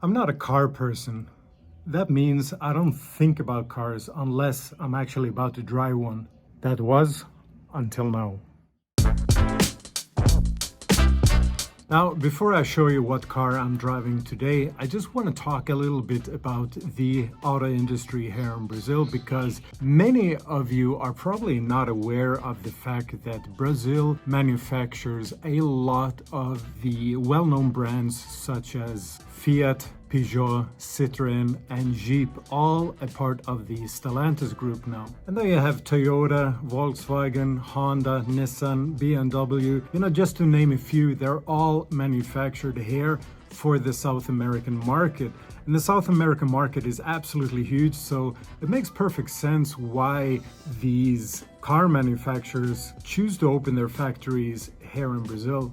I'm not a car person. That means I don't think about cars unless I'm actually about to drive one. That was until now. Now, before I show you what car I'm driving today, I just want to talk a little bit about the auto industry here in Brazil, because many of you are probably not aware of the fact that Brazil manufactures a lot of the well-known brands such as Fiat, Peugeot, Citroën, and Jeep, all a part of the Stellantis group now. And then you have Toyota, Volkswagen, Honda, Nissan, BMW, just to name a few. They're all manufactured here for the South American market. And the South American market is absolutely huge, so it makes perfect sense why these car manufacturers choose to open their factories here in Brazil.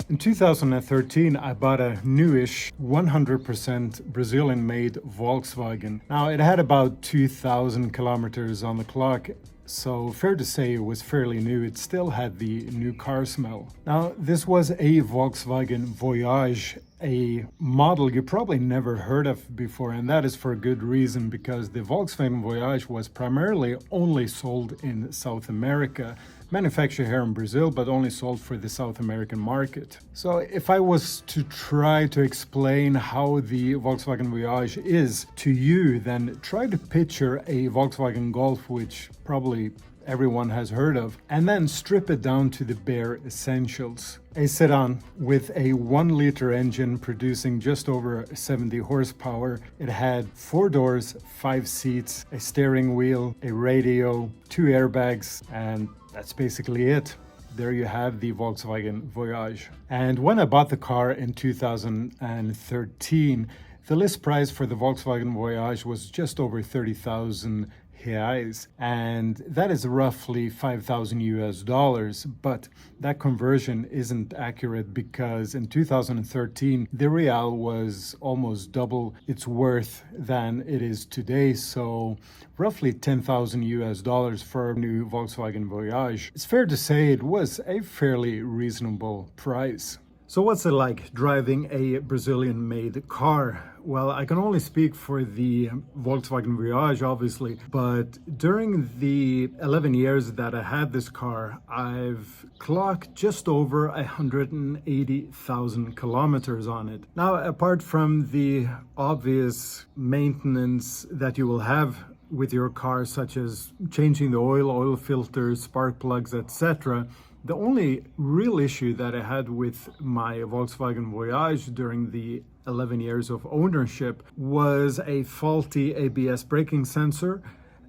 In 2013, I bought a newish 100% Brazilian-made Volkswagen. Now, it had about 2,000 kilometers on the clock, so fair to say it was fairly new. It still had the new car smell. Now, this was a Volkswagen Voyage, a model you probably never heard of before, and that is for a good reason, because the Volkswagen Voyage was primarily only sold in South America, manufactured here in Brazil, but only sold for the South American market. So if I was to try to explain how the Volkswagen Voyage is to you, then try to picture a Volkswagen Golf, which probably everyone has heard of, and then strip it down to the bare essentials. A sedan with a 1-liter engine producing just over 70 horsepower. It had 4 doors, 5 seats, a steering wheel, a radio, 2 airbags, and that's basically it. There you have the Volkswagen Voyage. And when I bought the car in 2013, the list price for the Volkswagen Voyage was just over 30,000 reais, and that is roughly 5,000 US dollars, but that conversion isn't accurate because in 2013 the real was almost double its worth than it is today, so roughly 10,000 US dollars for a new Volkswagen Voyage. It's fair to say it was a fairly reasonable price. So what's it like driving a Brazilian-made car? Well, I can only speak for the Volkswagen Voyage, obviously, but during the 11 years that I had this car, I've clocked just over 180,000 kilometers on it. Now, apart from the obvious maintenance that you will have with your car, such as changing the oil filters, spark plugs, etc., the only real issue that I had with my Volkswagen Voyage during the 11 years of ownership was a faulty ABS braking sensor,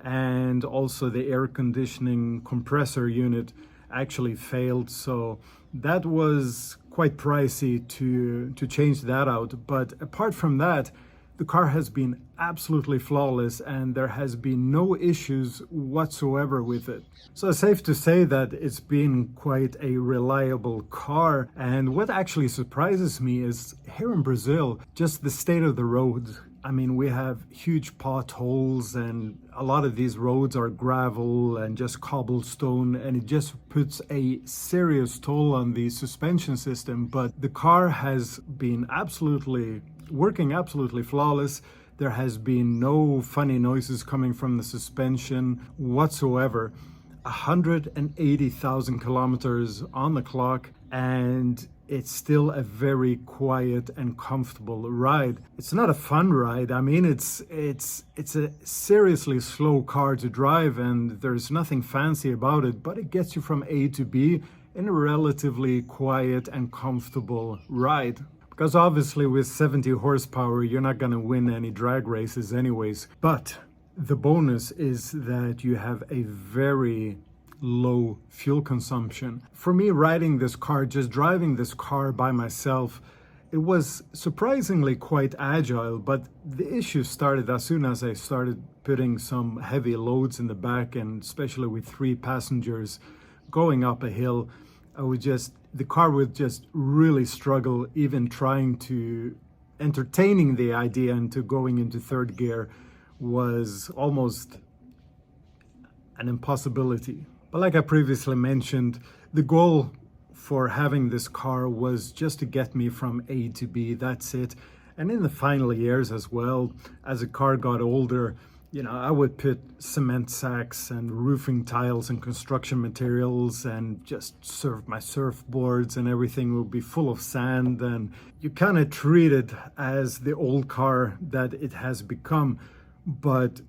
and also the air conditioning compressor unit actually failed. So that was quite pricey to change that out. But apart from that, the car has been absolutely flawless and there has been no issues whatsoever with it. So it's safe to say that it's been quite a reliable car. And what actually surprises me is here in Brazil, just the state of the roads. I mean, we have huge potholes and a lot of these roads are gravel and just cobblestone, and it just puts a serious toll on the suspension system. But the car has been working absolutely flawless. There has been no funny noises coming from the suspension whatsoever. 180,000 kilometers on the clock, and it's still a very quiet and comfortable ride. It's not a fun ride. I mean, it's a seriously slow car to drive, and there's nothing fancy about it, but it gets you from A to B in a relatively quiet and comfortable ride. Because obviously with 70 horsepower, you're not going to win any drag races anyways. But the bonus is that you have a very low fuel consumption. For me, riding this car, just driving this car by myself, it was surprisingly quite agile, but the issue started as soon as I started putting some heavy loads in the back, and especially with 3 passengers going up a hill. the car would just really struggle even trying to entertaining the idea into going into third gear was almost an impossibility. But like I previously mentioned, the goal for having this car was just to get me from A to B, that's it. And in the final years as well, as the car got older, I would put cement sacks and roofing tiles and construction materials and just my surfboards, and everything would be full of sand, and you kind of treat it as the old car that it has become. But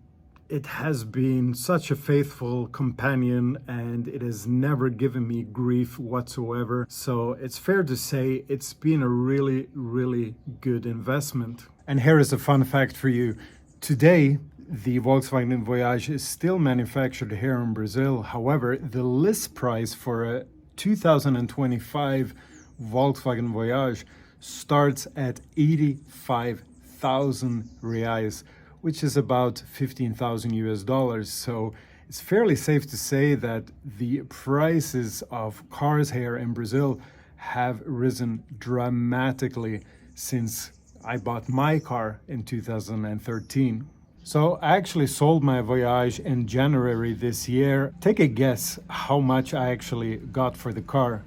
it has been such a faithful companion, and it has never given me grief whatsoever. So it's fair to say it's been a really, really good investment. And here is a fun fact for you. Today, the Volkswagen Voyage is still manufactured here in Brazil. However, the list price for a 2025 Volkswagen Voyage starts at 85,000 reais, which is about 15,000 US dollars. So it's fairly safe to say that the prices of cars here in Brazil have risen dramatically since I bought my car in 2013. So I actually sold my Voyage in January this year. Take a guess how much I actually got for the car.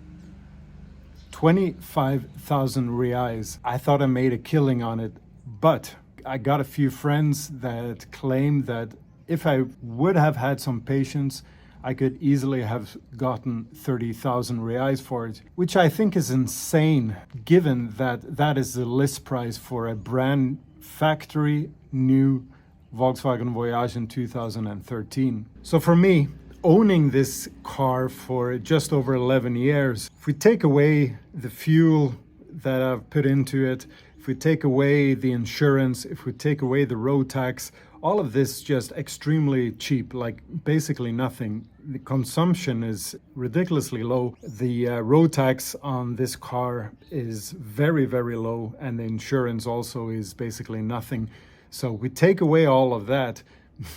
25,000 reais. I thought I made a killing on it, but I got a few friends that claimed that if I would have had some patience, I could easily have gotten 30,000 reais for it, which I think is insane, given that that is the list price for a brand factory new Volkswagen Voyage in 2013. So for me, owning this car for just over 11 years, if we take away the fuel that I've put into it, if we take away the insurance, if we take away the road tax, all of this just extremely cheap, like basically nothing. The consumption is ridiculously low. The road tax on this car is very, very low, and the insurance also is basically nothing. So we take away all of that,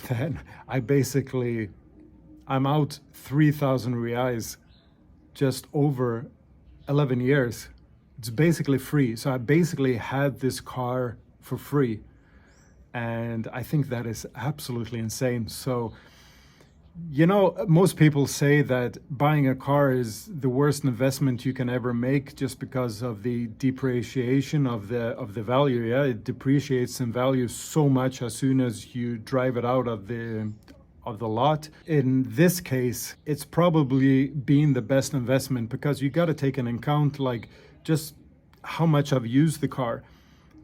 then I'm out 3,000 reais just over 11 years. It's basically free. So I basically had this car for free. And I think that is absolutely insane. So, most people say that buying a car is the worst investment you can ever make just because of the depreciation of the value. Yeah, it depreciates in value so much as soon as you drive it out of the lot. In this case, it's probably been the best investment because you got to take into account like just how much I've used the car,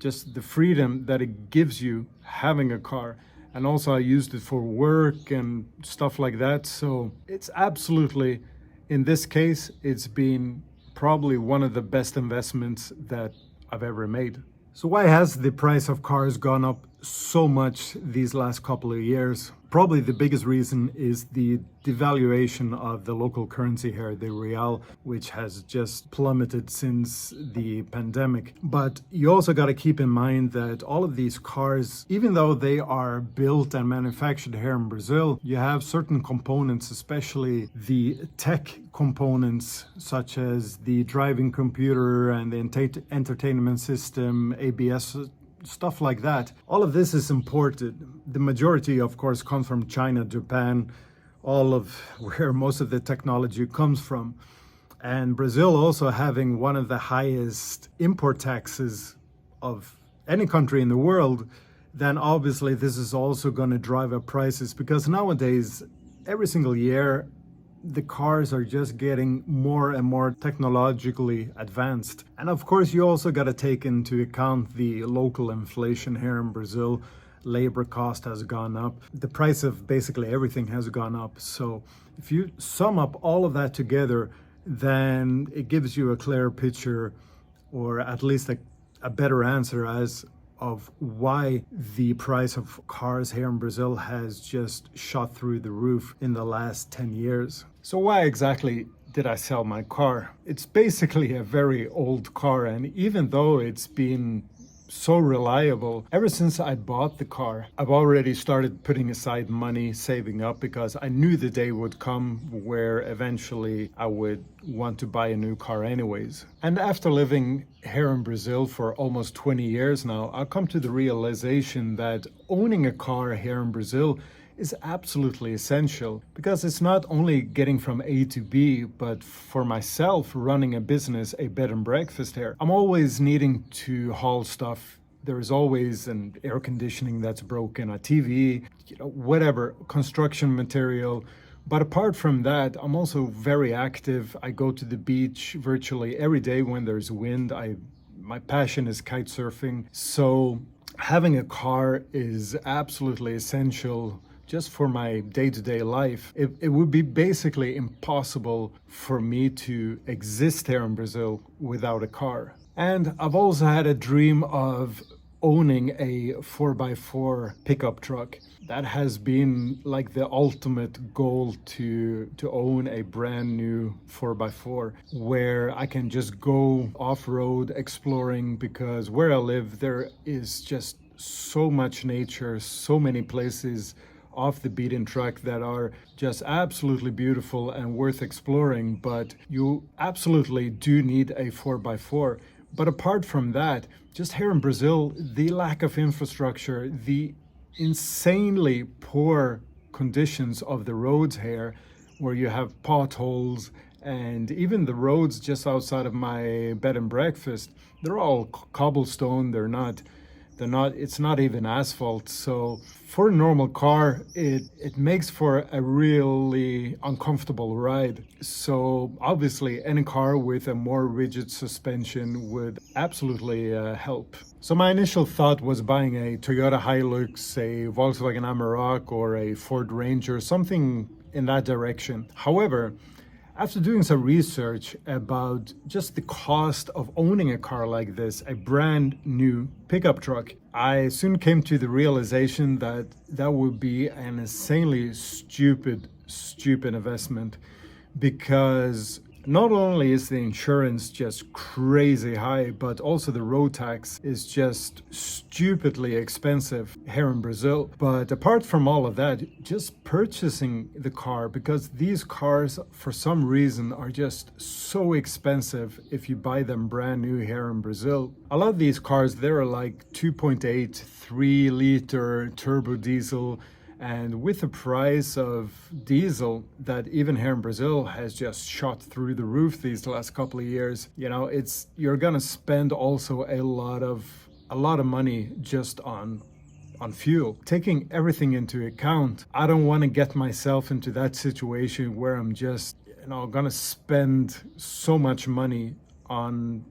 just the freedom that it gives you having a car. And also I used it for work and stuff like that. So it's absolutely, in this case, it's been probably one of the best investments that I've ever made. So why has the price of cars gone up so much these last couple of years? Probably the biggest reason is the devaluation of the local currency here, the real, which has just plummeted since the pandemic. But you also got to keep in mind that all of these cars, even though they are built and manufactured here in Brazil, you have certain components, especially the tech components, such as the driving computer and the entertainment system, ABS, stuff like that. All of this is imported. The majority, of course, comes from China, Japan, all of where most of the technology comes from. And Brazil also having one of the highest import taxes of any country in the world, then obviously this is also going to drive up prices, because nowadays, every single year, the cars are just getting more and more technologically advanced. And of course, you also got to take into account the local inflation here in Brazil. Labor cost has gone up. The price of basically everything has gone up. So if you sum up all of that together, then it gives you a clear picture, or at least a better answer of why the price of cars here in Brazil has just shot through the roof in the last 10 years. So why exactly did I sell my car? It's basically a very old car, and even though it's been so reliable. Ever since I bought the car, I've already started putting aside money, saving up, because I knew the day would come where eventually I would want to buy a new car anyways. And after living here in Brazil for almost 20 years now, I've come to the realization that owning a car here in Brazil is absolutely essential, because it's not only getting from A to B, but for myself running a business, a bed and breakfast here, I'm always needing to haul stuff. There is always an air conditioning that's broken, a TV, whatever, construction material. But apart from that, I'm also very active. I go to the beach virtually every day when there's wind. My passion is kite surfing. So having a car is absolutely essential just for my day-to-day life. It would be basically impossible for me to exist here in Brazil without a car. And I've also had a dream of owning a 4x4 pickup truck. That has been like the ultimate goal, to own a brand new 4x4 where I can just go off-road exploring, because where I live there is just so much nature, so many places off the beaten track that are just absolutely beautiful and worth exploring. But you absolutely do need a 4x4. But apart from that, just here in Brazil, the lack of infrastructure, the insanely poor conditions of the roads here, where you have potholes, and even the roads just outside of my bed and breakfast, they're all cobblestone. It's not even asphalt. So for a normal car, it makes for a really uncomfortable ride. So obviously any car with a more rigid suspension would absolutely help. So my initial thought was buying a Toyota Hilux, a Volkswagen Amarok, or a Ford Ranger, something in that direction. However, after doing some research about just the cost of owning a car like this, a brand new pickup truck, I soon came to the realization that that would be an insanely stupid investment, because not only is the insurance just crazy high, but also the road tax is just stupidly expensive here in Brazil. But apart from all of that, just purchasing the car, because these cars for some reason are just so expensive if you buy them brand new here in Brazil. A lot of these cars, they're like 2.8, 3-liter turbo diesel, and with the price of diesel that even here in Brazil has just shot through the roof these last couple of years, you're gonna spend also a lot of money just on fuel. Taking everything into account, I don't want to get myself into that situation where I'm just gonna spend so much money on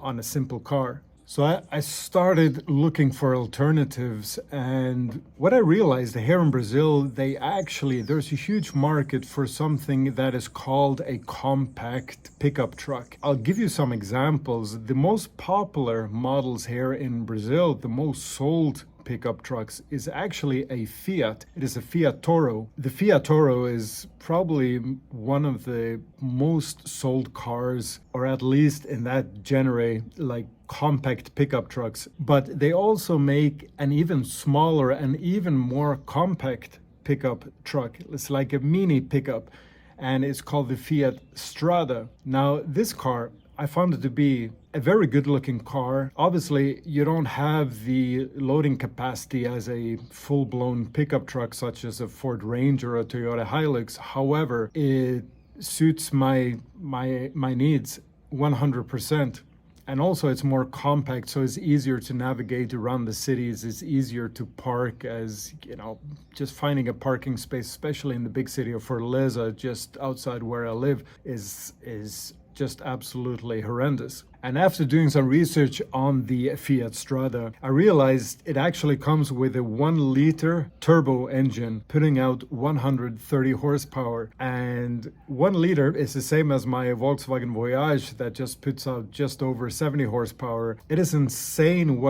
a simple car. So I started looking for alternatives, and what I realized here in Brazil, there's a huge market for something that is called a compact pickup truck. I'll give you some examples. The most popular models here in Brazil, the most sold pickup trucks, is actually a Fiat. It is a Fiat Toro. The Fiat Toro is probably one of the most sold cars, or at least in that genre, like compact pickup trucks. But they also make an even smaller and even more compact pickup truck. It's like a mini pickup, and it's called the Fiat Strada. Now, this car, I found it to be a very good looking car. Obviously, you don't have the loading capacity as a full-blown pickup truck such as a Ford Ranger or a Toyota Hilux. However, it suits my needs 100%. And also it's more compact, so it's easier to navigate around the cities. It's easier to park, as just finding a parking space, especially in the big city of Fortaleza, just outside where I live, is just absolutely horrendous. And after doing some research on the Fiat Strada, I realized it actually comes with a 1-liter turbo engine putting out 130 horsepower. And 1 liter is the same as my Volkswagen Voyage that just puts out just over 70 horsepower. It is insane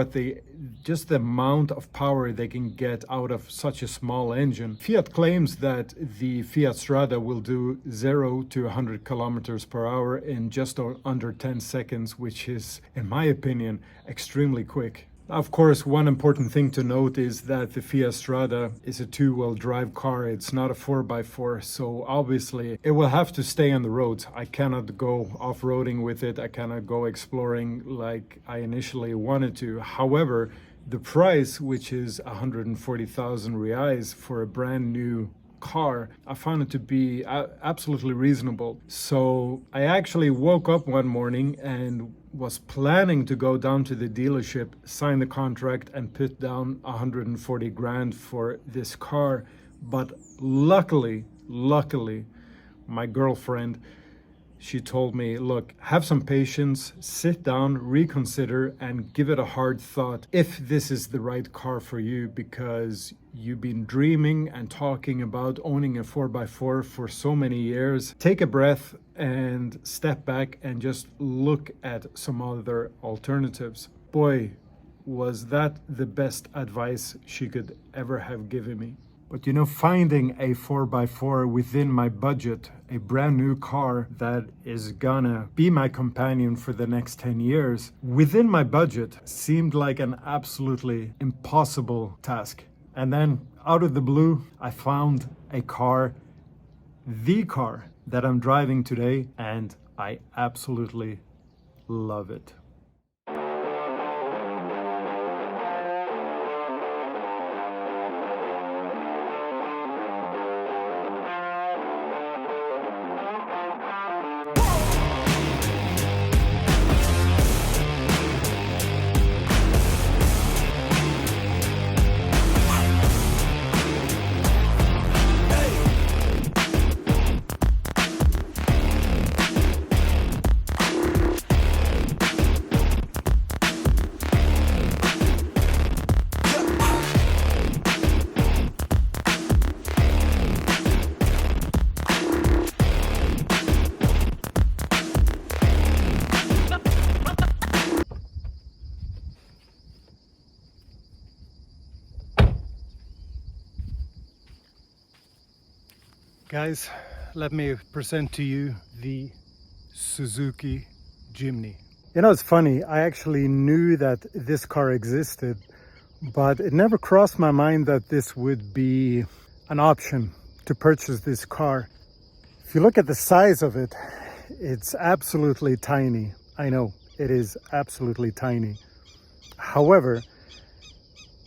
just the amount of power they can get out of such a small engine. Fiat claims that the Fiat Strada will do 0 to 100 kilometers per hour in just under 10 seconds, which is, in my opinion, extremely quick. Of course, one important thing to note is that the Fiat Strada is a two-wheel drive car. It's not a 4x4, so obviously it will have to stay on the roads. I cannot go off-roading with it. I cannot go exploring like I initially wanted to. However, the price, which is 140,000 reais for a brand new car, I found it to be absolutely reasonable. So I actually woke up one morning and was planning to go down to the dealership, sign the contract and put down 140 grand for this car. But luckily, my girlfriend, she told me, look, have some patience, sit down, reconsider, and give it a hard thought if this is the right car for you, because you've been dreaming and talking about owning a 4x4 for so many years. Take a breath and step back and just look at some other alternatives. Boy, was that the best advice she could ever have given me. But you know, finding a 4x4 within my budget, a brand new car that is gonna be my companion for the next 10 years, within my budget seemed like an absolutely impossible task. And then out of the blue, I found a car, the car that I'm driving today, and I absolutely love it. Guys, let me present to you the Suzuki Jimny. You know, it's funny, I actually knew that this car existed, but it never crossed my mind that this would be an option to purchase this car. If you look at the size of it, it's absolutely tiny. I know, it is absolutely tiny. However,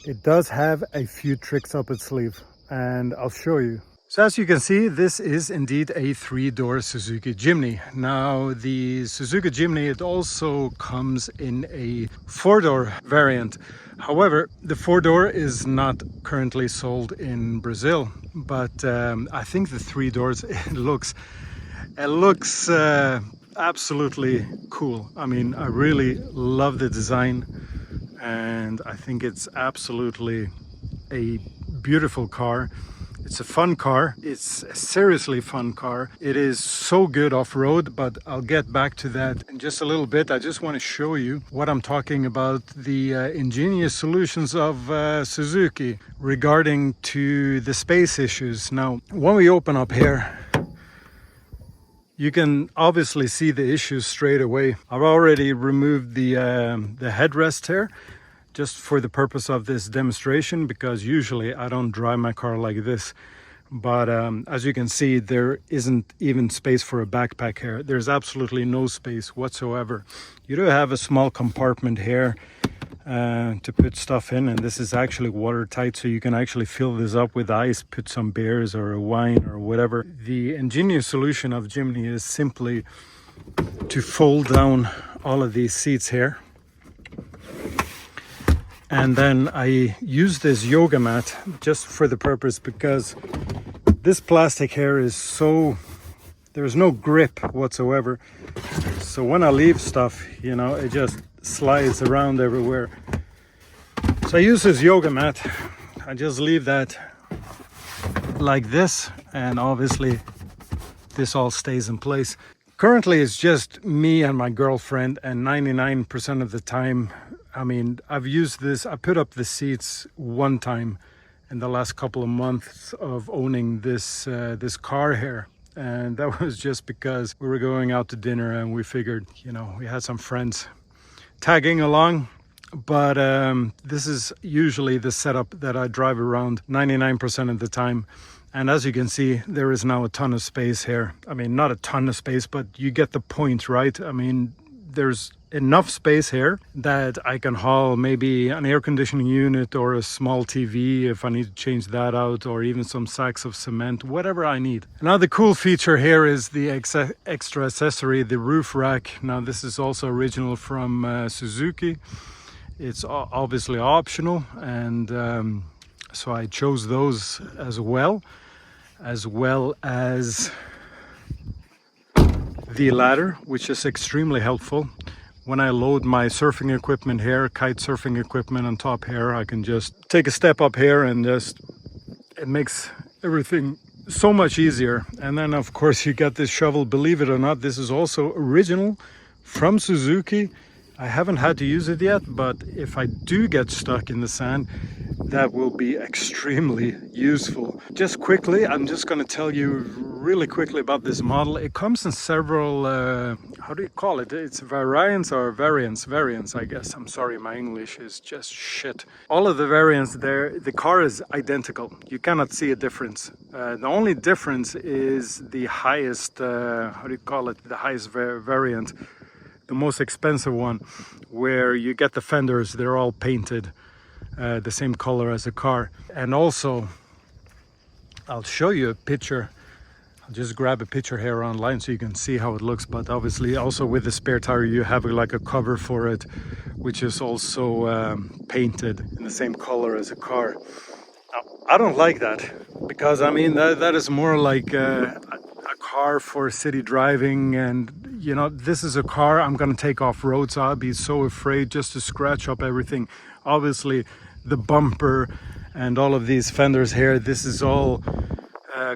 it does have a few tricks up its sleeve, and I'll show you. So as you can see, this is indeed a 3-door Suzuki Jimny. Now the Suzuki Jimny, it also comes in a 4-door variant. However, the 4-door is not currently sold in Brazil, but I think the 3 doors, it looks absolutely cool. I mean, I really love the design, and I think it's absolutely a beautiful car. It's a fun car. It's a seriously fun car. It is so good off-road, but I'll get back to that in just a little bit. I just want to show you what I'm talking about, the ingenious solutions of Suzuki regarding to the space issues. Now, when we open up here, you can obviously see the issues straight away. I've already removed the headrest here, just for the purpose of this demonstration, because usually I don't drive my car like this. But as you can see, there isn't even space for a backpack here. There's absolutely no space whatsoever. You do have a small compartment here to put stuff in, and this is actually watertight, so you can actually fill this up with ice, put some beers or a wine or whatever. The ingenious solution of Jimny is simply to fold down all of these seats here. And then I use this yoga mat just for the purpose, because this plastic here is so, there's no grip whatsoever. So when I leave stuff, you know, it just slides around everywhere. So I use this yoga mat. I just leave that like this, and obviously this all stays in place. Currently it's just me and my girlfriend, and 99% of the time, I mean, I've used this, I put up the seats one time in the last couple of months of owning this this car here. And that was just because we were going out to dinner and we figured, you know, we had some friends tagging along. but this is usually the setup that I drive around 99% of the time. And as you can see, there is now a ton of space here. I mean, not a ton of space, but you get the point, right? I mean, there's enough space here that I can haul maybe an air conditioning unit or a small TV if I need to change that out, or even some sacks of cement, whatever I need. Now the cool feature here is the extra accessory, the roof rack. Now this is also original from Suzuki. It's obviously optional, and so I chose those as well as the ladder, which is extremely helpful. When I load my surfing equipment here, kite surfing equipment on top here, I can just take a step up here and it makes everything so much easier. And then of course you got this shovel. Believe it or not, this is also original from Suzuki. I haven't had to use it yet, but if I do get stuck in the sand, that will be extremely useful. Just quickly, I'm just going to tell you really quickly about this model. It comes in several, how do you call it? It's variants or variants, I guess. I'm sorry, my English is just shit. All of the variants there, the car is identical. You cannot see a difference. The only difference is the highest, how do you call it? The highest variant. The most expensive one, where you get the fenders, they're all painted the same color as the car. And also, I'll show you a picture. I'll just grab a picture here online so you can see how it looks. But obviously also with the spare tire you have like a cover for it, which is also painted in the same color as a car. Now, I don't like that, because I mean that is more like a car for city driving, and you know, this is a car I'm gonna take off road, so I'll be so afraid just to scratch up everything. Obviously the bumper and all of these fenders here, this is all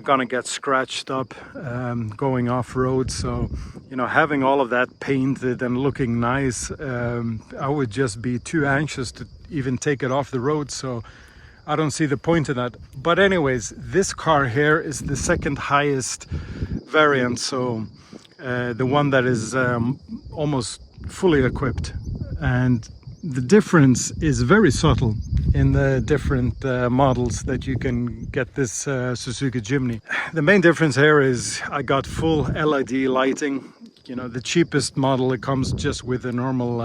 gonna get scratched up going off road. So you know, having all of that painted and looking nice, I would just be too anxious to even take it off the road, so I don't see the point in that. But anyways, this car here is the second highest variant, so the one that is almost fully equipped, and the difference is very subtle in the different models that you can get this Suzuki Jimny. The main difference here is I got full LED lighting. You know, the cheapest model, it comes just with a normal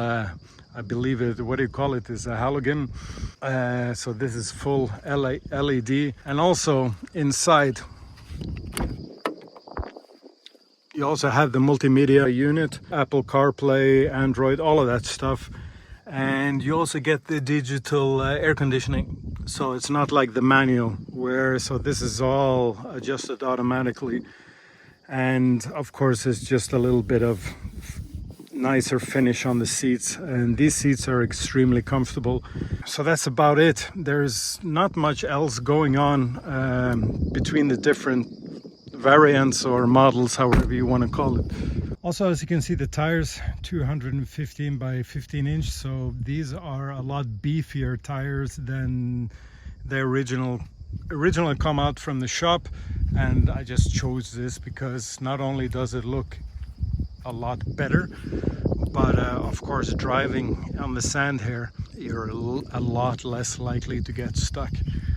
I believe it, what do you call it, is a halogen. So this is full LED. And also inside you also have the multimedia unit, Apple CarPlay, Android, all of that stuff. And you also get the digital air conditioning. So it's not like the manual where, so this is all adjusted automatically. And of course it's just a little bit of nicer finish on the seats, and these seats are extremely comfortable. So that's about it. There's not much else going on between the different variants or models, however you want to call it. Also, as you can see, the tires 215 by 15 inch, so these are a lot beefier tires than the originally come out from the shop. And I just chose this because not only does it look a lot better, but of course driving on the sand here, you're a lot less likely to get stuck.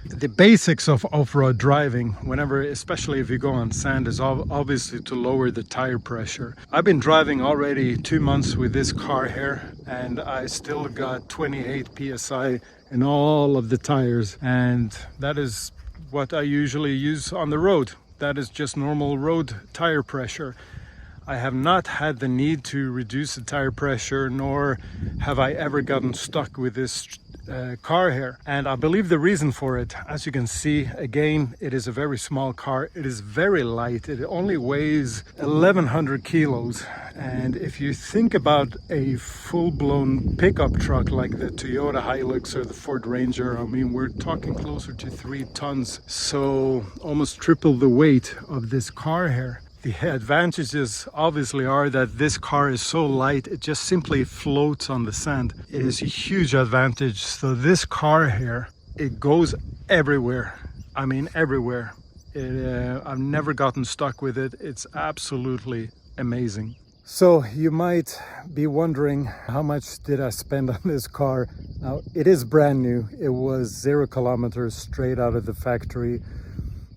The basics of off-road driving, whenever, especially if you go on sand, is obviously to lower the tire pressure. I've been driving already 2 months with this car here, and I still got 28 psi in all of the tires, and that is what I usually use on the road. That is just normal road tire pressure. I have not had the need to reduce the tire pressure, nor have I ever gotten stuck with this car here. And I believe the reason for it, as you can see, again, it is a very small car. It is very light. It only weighs 1,100 kilos. And if you think about a full-blown pickup truck like the Toyota Hilux or the Ford Ranger, I mean, we're talking closer to 3 tons. So almost triple the weight of this car here. The advantages obviously are that this car is so light, it just simply floats on the sand. It is a huge advantage. So this car here, it goes everywhere. I mean, everywhere. I've never gotten stuck with it. It's absolutely amazing. So you might be wondering, how much did I spend on this car? Now, it is brand new. It was 0 kilometers straight out of the factory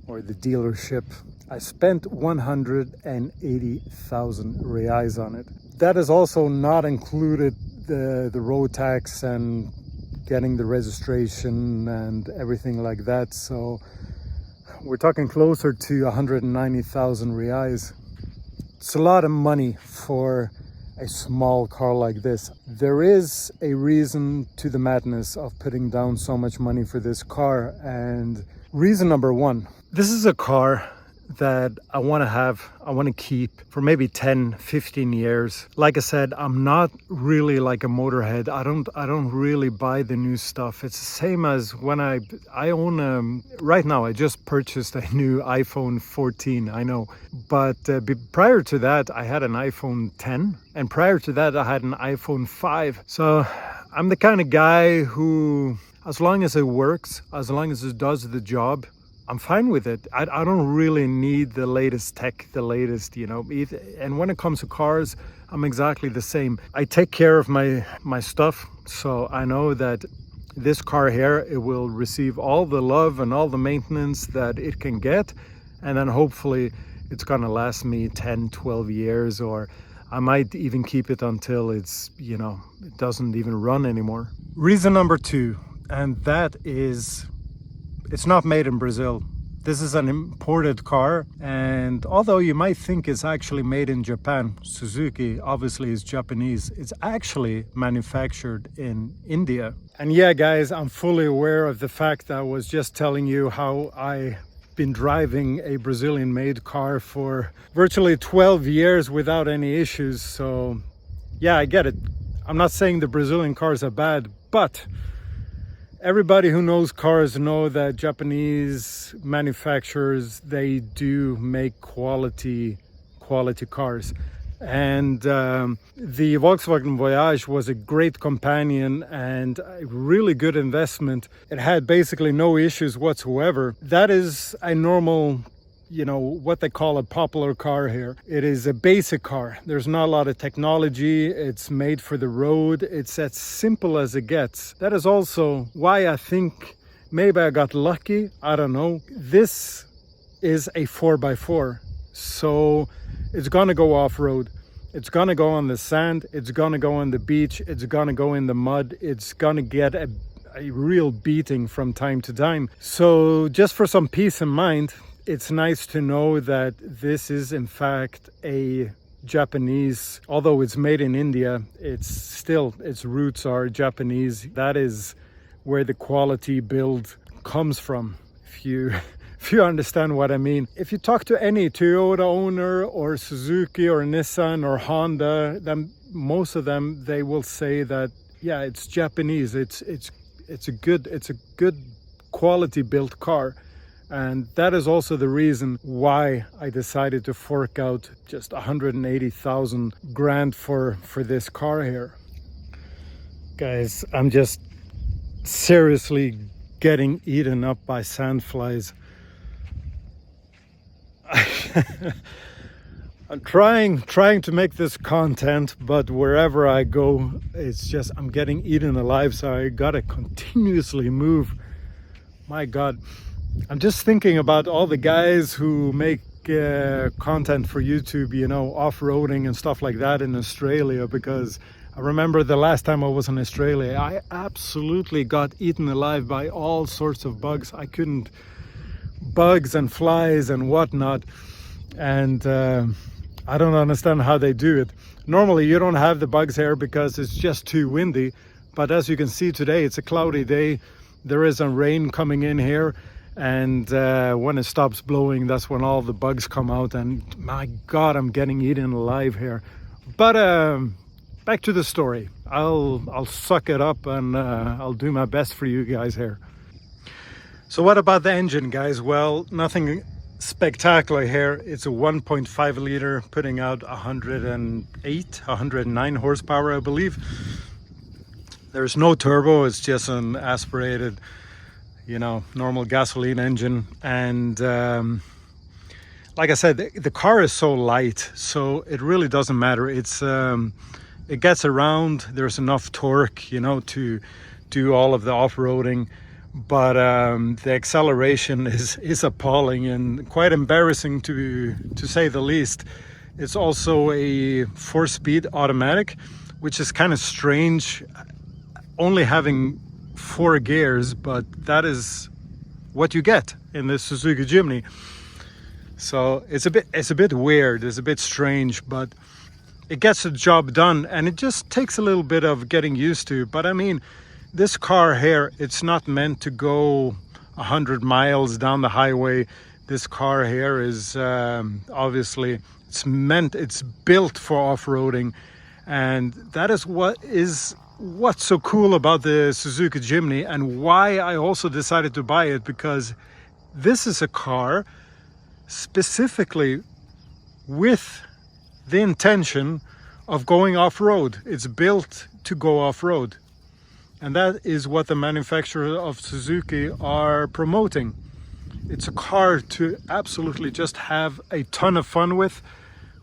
or the dealership. I spent 180,000 reais on it. That is also not included the road tax and getting the registration and everything like that. So we're talking closer to 190,000 reais. It's a lot of money for a small car like this. There is a reason to the madness of putting down so much money for this car. And reason number one, this is a car that I want to keep for maybe 10, 15 years. Like I said, I'm not really like a motorhead. I don't really buy the new stuff. It's the same as when I own right now I just purchased a new iPhone 14, I know. But prior to that I had an iPhone 10, and prior to that I had an iPhone 5. So I'm the kind of guy who, as long as it works, as long as it does the job, I'm fine with it. I don't really need the latest tech, the latest, and when it comes to cars, I'm exactly the same. I take care of my stuff, so I know that this car here, it will receive all the love and all the maintenance that it can get, and then hopefully it's gonna last me 10, 12 years, or I might even keep it until it's, it doesn't even run anymore. Reason number two, and that is, it's not made in Brazil. This is an imported car, and although you might think it's actually made in Japan, Suzuki obviously is Japanese, it's actually manufactured in India. And yeah, guys, I'm fully aware of the fact that I was just telling you how I've been driving a Brazilian made car for virtually 12 years without any issues. So yeah, I get it. I'm not saying the Brazilian cars are bad, but everybody who knows cars know that Japanese manufacturers, they do make quality cars. And the Volkswagen Voyage was a great companion and a really good investment. It had basically no issues whatsoever. That is a normal, what they call a popular car here. It is a basic car. There's not a lot of technology. It's made for the road. It's as simple as it gets. That is also why I think maybe I got lucky. I don't know. This is a 4x4. So it's gonna go off-road. It's gonna go on the sand. It's gonna go on the beach. It's gonna go in the mud. It's gonna get a real beating from time to time. So just for some peace of mind, it's nice to know that this is in fact a Japanese, although it's made in India, it's still, its roots are Japanese. That is where the quality build comes from, if you understand what I mean. If you talk to any Toyota owner or Suzuki or Nissan or Honda, then most of them, they will say that, yeah, it's Japanese. It's a good quality built car. And that is also the reason why I decided to fork out just 180,000 grand for this car here. Guys, I'm just seriously getting eaten up by sandflies. I'm trying to make this content, but wherever I go, it's just, I'm getting eaten alive, so I gotta continuously move. My God. I'm just thinking about all the guys who make content for YouTube, off-roading and stuff like that in Australia, because I remember the last time I was in Australia, I absolutely got eaten alive by all sorts of bugs. Bugs and flies and whatnot, and I don't understand how they do it. Normally you don't have the bugs here because it's just too windy, but as you can see today, it's a cloudy day. There is some rain coming in here. And when it stops blowing, that's when all the bugs come out, and my God, I'm getting eaten alive here. But back to the story. I'll suck it up, and I'll do my best for you guys here. So what about the engine, guys? Well, nothing spectacular here. It's a 1.5 liter putting out 109 horsepower, I believe. There's no turbo. It's just an aspirated, normal gasoline engine. And like I said, the car is so light, so it really doesn't matter. It gets around. There's enough torque, you know, to do all of the off-roading, but the acceleration is appalling and quite embarrassing to say the least. It's also a 4-speed automatic, which is kind of strange, only having 4 gears, but that is what you get in the Suzuki Jimny. So it's a bit weird, it's a bit strange, but it gets the job done, and it just takes a little bit of getting used to. But I mean, this car here, it's not meant to go 100 miles down the highway. This car here is obviously it's built for off-roading, and that is what's so cool about the Suzuki Jimny, and why I also decided to buy it, because this is a car specifically with the intention of going off-road. It's built to go off-road, and that is what the manufacturer of Suzuki are promoting. It's a car to absolutely just have a ton of fun with,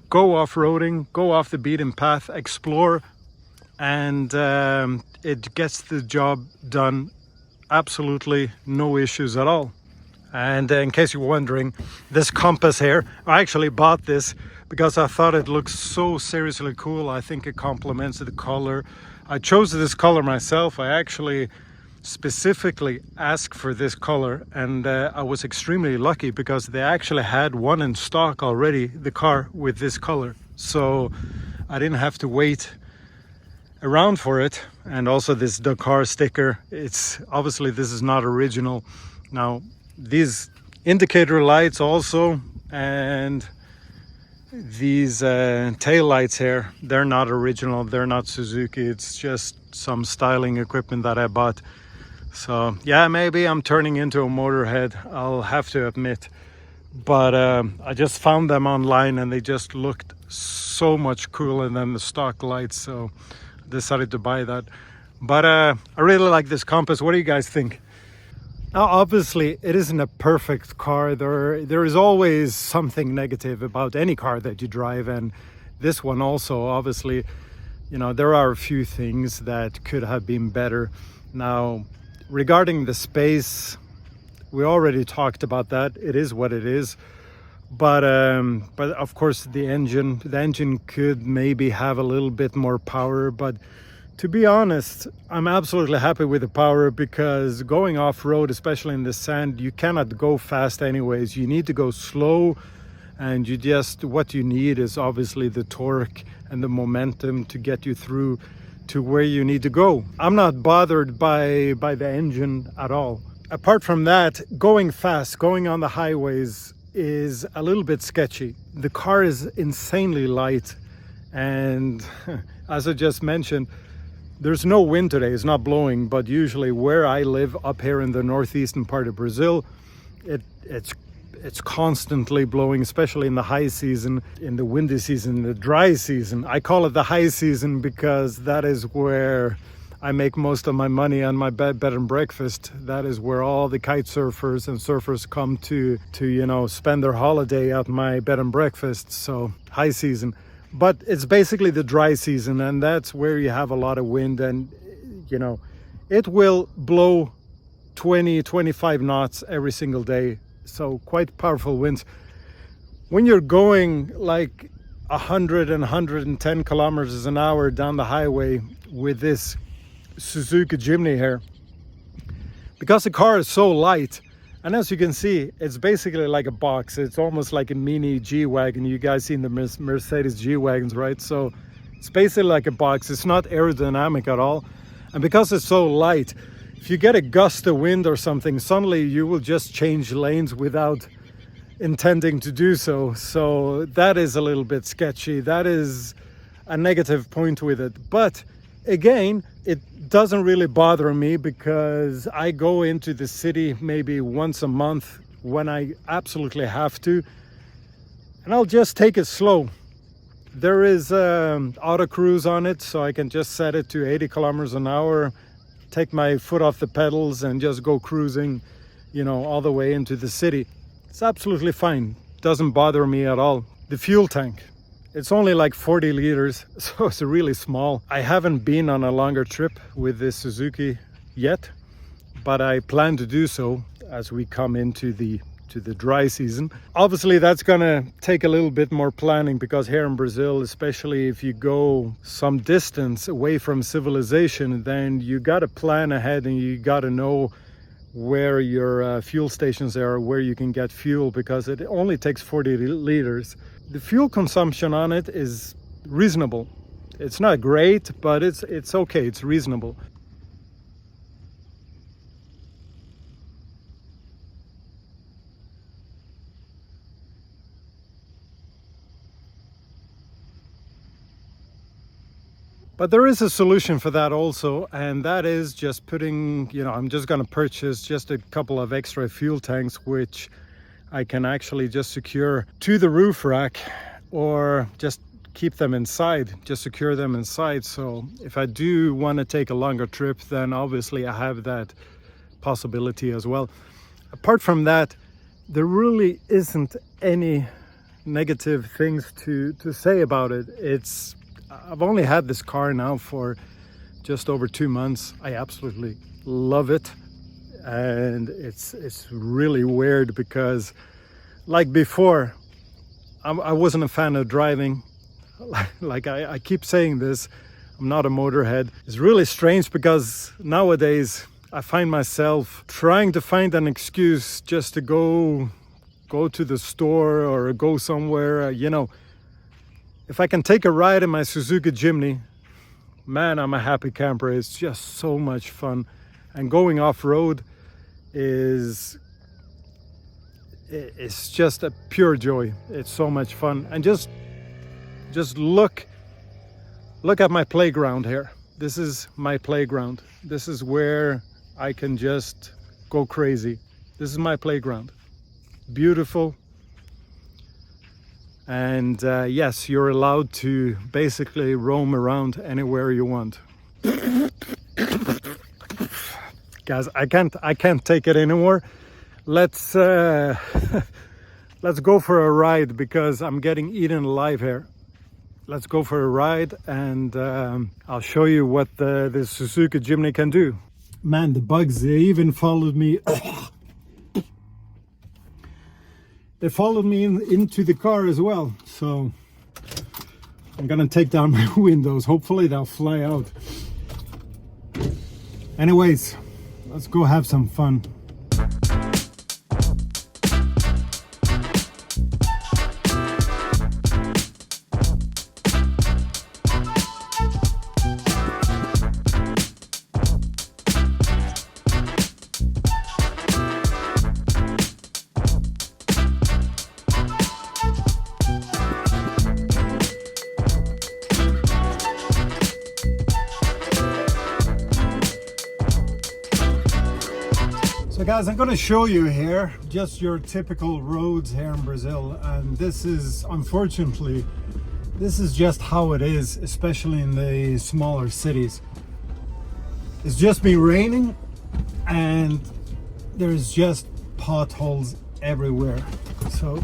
go off-roading, go off the beaten path, explore, and it gets the job done. Absolutely no issues at all. And in case you're wondering, this compass here, I actually bought this because I thought it looks so seriously cool. I think it complements the color. I chose this color myself. I actually specifically asked for this color, and I was extremely lucky because they actually had one in stock already, the car with this color. So I didn't have to wait around for it. And also this Dakar sticker, it's obviously, this is not original. Now these indicator lights also, and these tail lights here, they're not original, they're not Suzuki. It's just some styling equipment that I bought. So yeah, maybe I'm turning into a motorhead, I'll have to admit, but I just found them online and they just looked so much cooler than the stock lights, so I decided to buy that. But I really like this compass. What do you guys think? Now, obviously, it isn't a perfect car. There is always something negative about any car that you drive, and this one also, obviously, you know, there are a few things that could have been better. Now, regarding the space, we already talked about that. It is what it is. But of course, the engine could maybe have a little bit more power, but to be honest, I'm absolutely happy with the power, because going off-road, especially in the sand, you cannot go fast anyways. You need to go slow, and what you need is obviously the torque and the momentum to get you through to where you need to go. I'm not bothered by the engine at all. Apart from that, going fast, going on the highways is a little bit sketchy. The car is insanely light, and as I just mentioned, there's no wind today, it's not blowing, but usually where I live up here in the northeastern part of Brazil, it's constantly blowing, especially in the high season, in the windy season, the dry season. I call it the high season because that is where I make most of my money on my bed and breakfast. That is where all the kite surfers and surfers come to you know, spend their holiday at my bed and breakfast. So high season. But it's basically the dry season, and that's where you have a lot of wind, and you know, it will blow 20-25 knots every single day, so quite powerful winds. When you're going like 100 and 110 kilometers an hour down the highway with this Suzuki Jimny here, because the car is so light, and as you can see, it's basically like a box. It's almost like a mini G-Wagon. You guys seen the Mercedes G-Wagons, right? So it's basically like a box. It's not aerodynamic at all. And because it's so light, if you get a gust of wind or something, suddenly you will just change lanes without intending to do so. So that is a little bit sketchy. That is a negative point with it. But again, it doesn't really bother me, because I go into the city maybe once a month when I absolutely have to, and I'll just take it slow. There is auto cruise on it, so I can just set it to 80 kilometers an hour, take my foot off the pedals and just go cruising, you know, all the way into the city. It's absolutely fine. doesn't bother me at all. The fuel tank. It's only like 40 liters, so it's really small. I haven't been on a longer trip with this Suzuki yet, but I plan to do so as we come into the dry season. Obviously, that's gonna take a little bit more planning, because here in Brazil, especially if you go some distance away from civilization, then you gotta plan ahead and you gotta know where your fuel stations are, where you can get fuel, because it only takes 40 liters. The fuel consumption on it is reasonable. It's not great, but it's okay, it's reasonable. But there is a solution for that also, and that is just putting, I'm just going to purchase just a couple of extra fuel tanks, which I can actually just secure to the roof rack, or just keep them inside, just secure them inside. So if I do want to take a longer trip, then obviously I have that possibility as well. Apart from that, there really isn't any negative things to say about it. I've only had this car now for just over 2 months. I absolutely love it, and it's really weird because, like before, I wasn't a fan of driving. Like I keep saying this, I'm not a motorhead. It's really strange because nowadays I find myself trying to find an excuse just to go to the store or go somewhere, If I can take a ride in my Suzuki Jimny, man, I'm a happy camper. It's just so much fun. And going off-road it's just a pure joy. It's so much fun. And just look at my playground here. This is my playground. This is where I can just go crazy. This is my playground. Beautiful. And yes, you're allowed to basically roam around anywhere you want. Guys, I can't take it anymore. Let's let's go for a ride, because I'm getting eaten alive here. Let's go for a ride, and I'll show you what the Suzuki Jimny can do. Man, the bugs, they even followed me. They followed me into the car as well, so I'm gonna take down my windows. Hopefully they'll fly out. Anyways, let's go have some fun. So guys, I'm going to show you here just your typical roads here in Brazil, and this is, unfortunately, this is just how it is, especially in the smaller cities. It's just been raining and there's just potholes everywhere. So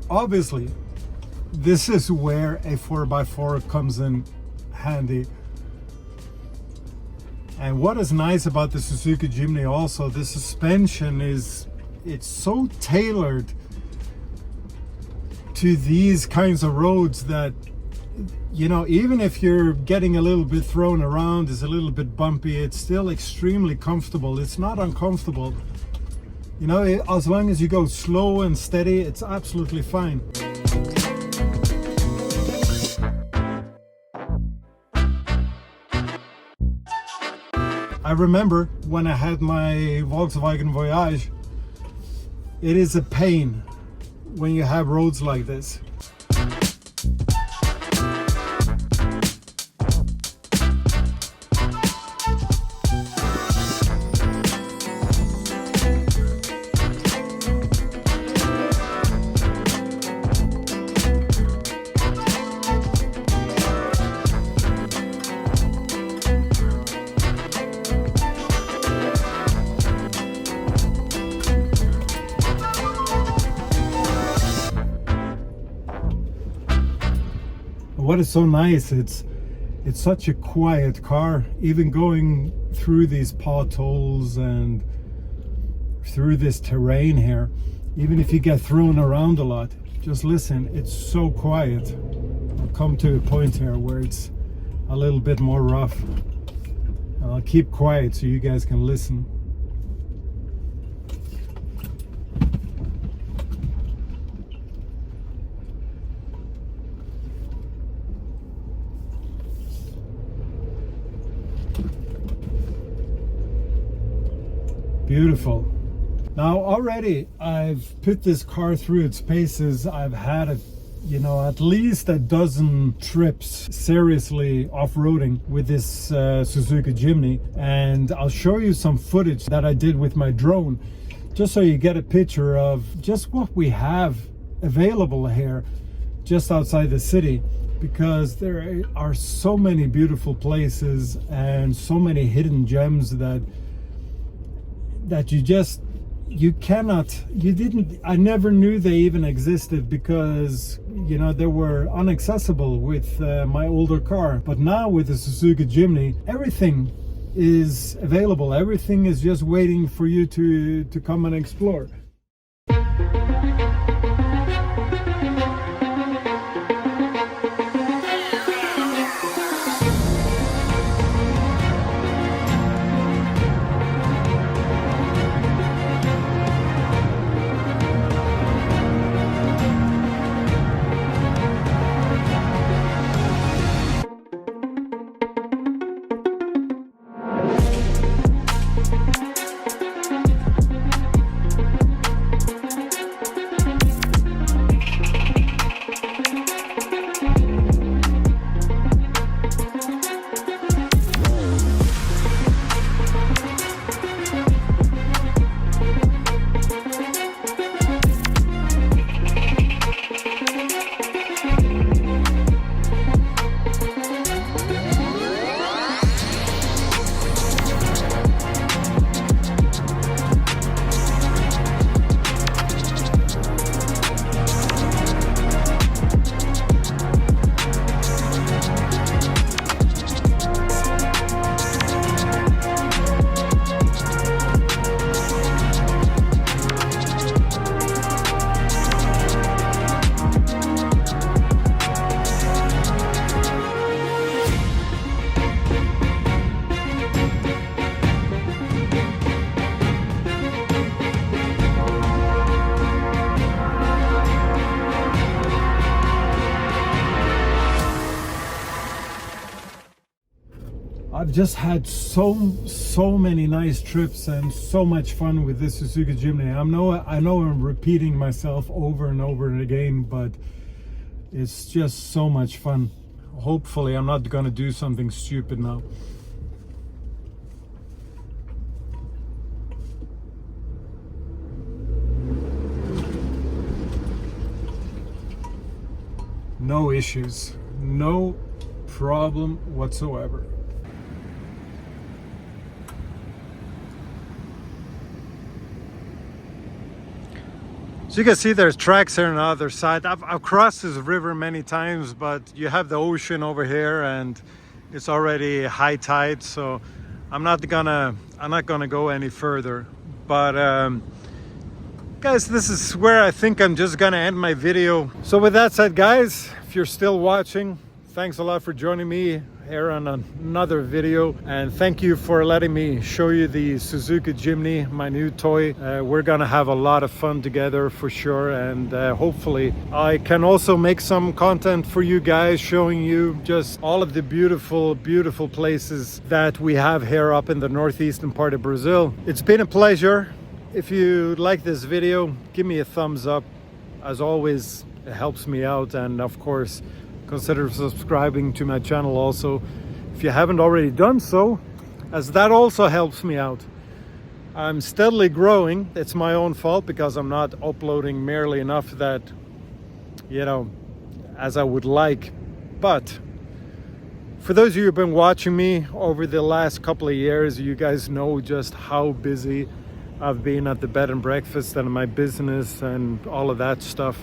obviously this is where a 4x4 comes in handy. And what is nice about the Suzuki Jimny also, the suspension it's so tailored to these kinds of roads that, even if you're getting a little bit thrown around, it's a little bit bumpy, it's still extremely comfortable. It's not uncomfortable. As long as you go slow and steady, it's absolutely fine. I remember when I had my Volkswagen Voyage, it is a pain when you have roads like this. what is so nice, it's such a quiet car, even going through these potholes and through this terrain here. Even if you get thrown around a lot, just listen, it's so quiet. I'll come to a point here where it's a little bit more rough, and I'll keep quiet so you guys can listen. Beautiful. Now already I've put this car through its paces. I've had it, you know, at least a dozen trips seriously off-roading with this Suzuki Jimny, and I'll show you some footage that I did with my drone, just so you get a picture of just what we have available here just outside the city, because there are so many beautiful places and so many hidden gems that I never knew they even existed, because, you know, they were inaccessible with my older car. But now with the Suzuki Jimny, everything is available. Everything is just waiting for you to come and explore. I've just had so many nice trips and so much fun with this Suzuki Jimny. I know I'm repeating myself over and over and again, but it's just so much fun. Hopefully I'm not gonna do something stupid now. No issues, no problem whatsoever. So you can see there's tracks here on the other side. I've crossed this river many times, but you have the ocean over here and it's already high tide, so I'm not gonna go any further. But guys, this is where I think I'm just gonna end my video. So with that said, guys, if you're still watching, thanks a lot for joining me here on another video, and thank you for letting me show you the Suzuki Jimny, my new toy. We're gonna have a lot of fun together for sure, and hopefully I can also make some content for you guys, showing you just all of the beautiful places that we have here up in the northeastern part of Brazil. It's been a pleasure. If you like this video, give me a thumbs up. As always, it helps me out, and of course consider subscribing to my channel also if you haven't already done so, as that also helps me out. I'm steadily growing. It's my own fault because I'm not uploading merely enough that, you know, as I would like. But for those of you who've been watching me over the last couple of years, you guys know just how busy I've been at the bed and breakfast and my business and all of that stuff.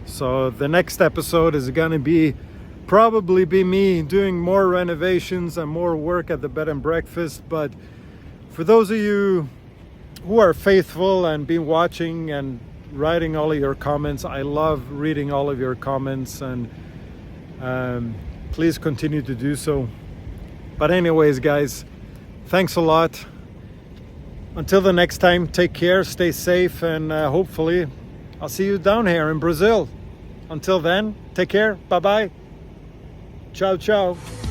So the next episode is going to be probably be me doing more renovations and more work at the bed and breakfast. But for those of you who are faithful and been watching and writing all of your comments, I love reading all of your comments, and please continue to do so. But anyways, guys, thanks a lot. Until the next time, take care, stay safe, and hopefully I'll see you down here in Brazil. Until then, take care. Bye-bye. Ciao, ciao.